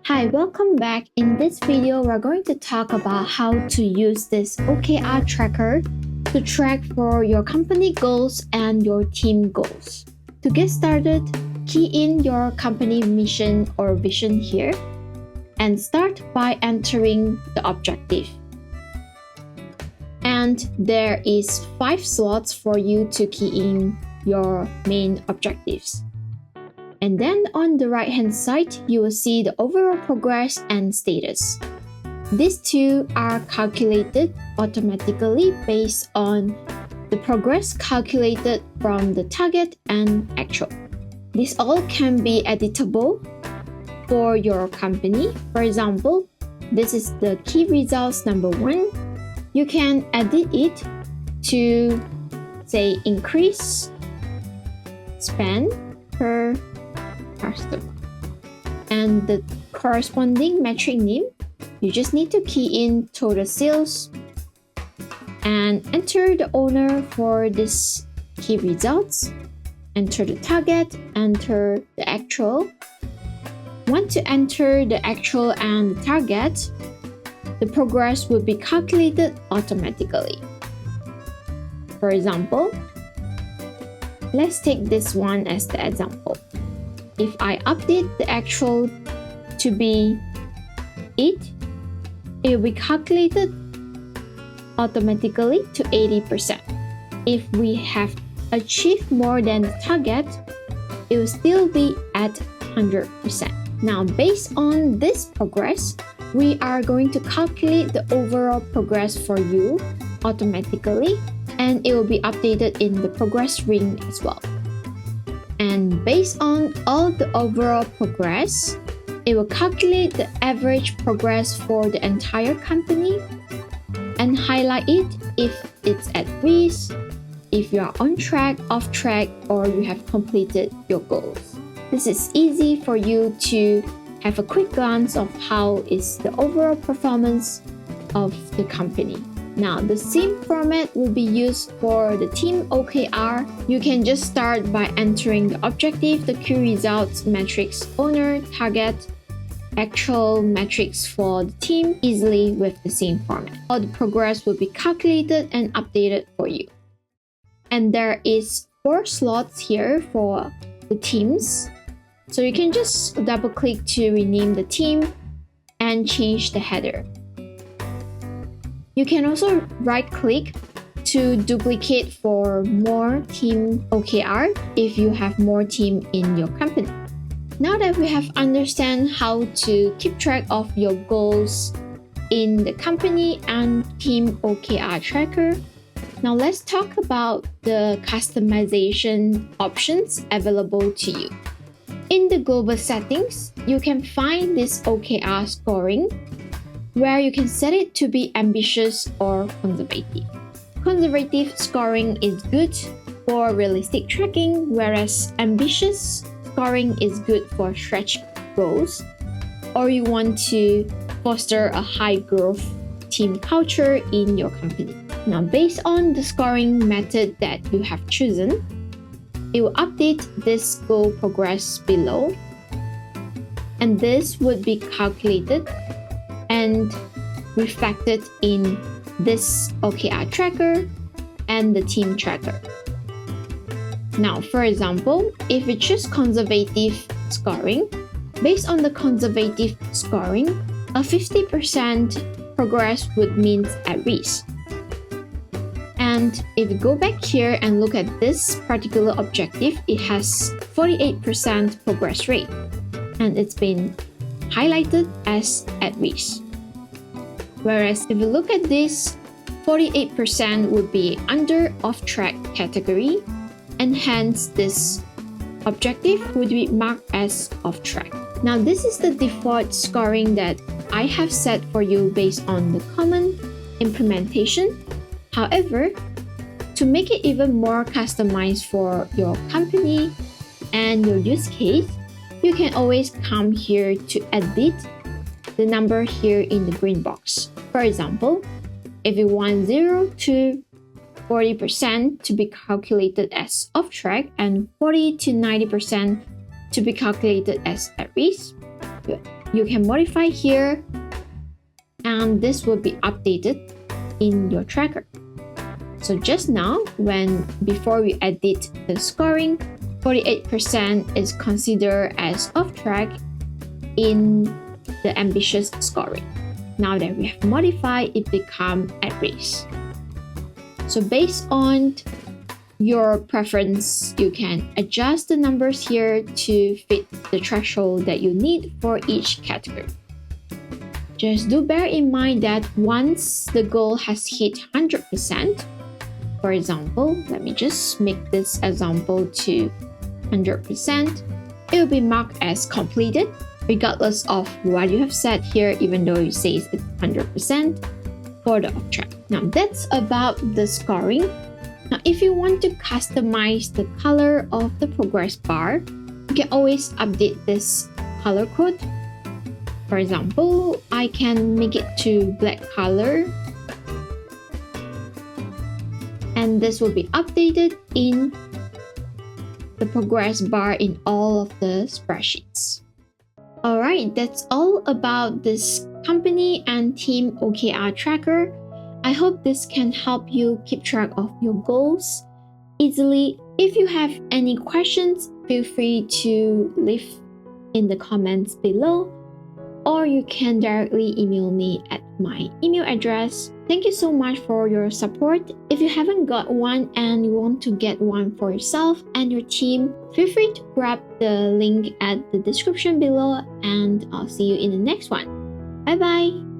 Hi, welcome back. In this video, we're going to talk about how to use this OKR tracker to track for your company goals and your team goals. To get started, key in your company mission or vision here and start by entering the objective. And there is 5 slots for you to key in your main objectives. And then on the right hand side, you will see the overall progress and status. These two are calculated automatically based on the progress calculated from the target and actual. This all can be editable for your company. For example, this is the key results number 1. You can edit it to say increase spend per customer. And the corresponding metric name, you just need to key in total sales and enter the owner for this key results, enter the target, enter the actual. Once you enter the actual and the target, the progress will be calculated automatically. For example, let's take this one as the example. If I update the actual to be 8, it will be calculated automatically to 80%. If we have achieved more than the target, it will still be at 100%. Now, based on this progress, we are going to calculate the overall progress for you automatically, and it will be updated in the progress ring as well. And based on all the overall progress, it will calculate the average progress for the entire company and highlight it if it's at risk, if you are on track, off track, or you have completed your goals. This is easy for you to have a quick glance of how is the overall performance of the company. Now, the same format will be used for the team OKR. You can just start by entering the objective, the key results, metrics, owner, target, actual metrics for the team easily with the same format. All the progress will be calculated and updated for you. And there is 4 slots here for the teams. So you can just double click to rename the team and change the header. You can also right click to duplicate for more team OKR if you have more team in your company. Now that we have understand how to keep track of your goals in the company and team OKR tracker, now let's talk about the customization options available to you. In the global settings, you can find this OKR scoring where you can set it to be ambitious or conservative. Conservative scoring is good for realistic tracking, whereas ambitious scoring is good for stretch goals, or you want to foster a high growth team culture in your company. Now, based on the scoring method that you have chosen, it will update this goal progress below, and this would be calculated and reflected in this OKR tracker and the team tracker. Now, for example, if we choose conservative scoring, based on the conservative scoring, a 50% progress would mean at risk. And if we go back here and look at this particular objective, it has 48% progress rate, and it's been highlighted as at risk. Whereas if you look at this, 48% would be under off-track category, and hence this objective would be marked as off-track. Now, this is the default scoring that I have set for you based on the common implementation. However, to make it even more customized for your company and your use case, you can always come here to edit the number here in the green box. For example, if you want 0 to 40% to be calculated as off track and 40 to 90% to be calculated as at risk, You can modify here, and this will be updated in your tracker. So just now, before we edit the scoring, 48% is considered as off track in the ambitious scoring. Now that we have modified, it becomes at risk. So based on your preference, you can adjust the numbers here to fit the threshold that you need for each category. Just do bear in mind that once the goal has hit 100%, for example, let me just make this example to 100%, it will be marked as completed, regardless of what you have set here, even though you say it's 100% for the off track. Now that's about the scoring. Now if you want to customize the color of the progress bar, you can always update this color code. For example, I can make it to black color, and this will be updated in the progress bar in all of the spreadsheets. Alright, that's all about this company and team OKR tracker. I hope this can help you keep track of your goals easily. If you have any questions, feel free to leave in the comments below, or you can directly email me at my email address. Thank you so much for your support. If you haven't got one and you want to get one for yourself and your team, feel free to grab the link at the description below, and I'll see you in the next one. Bye bye!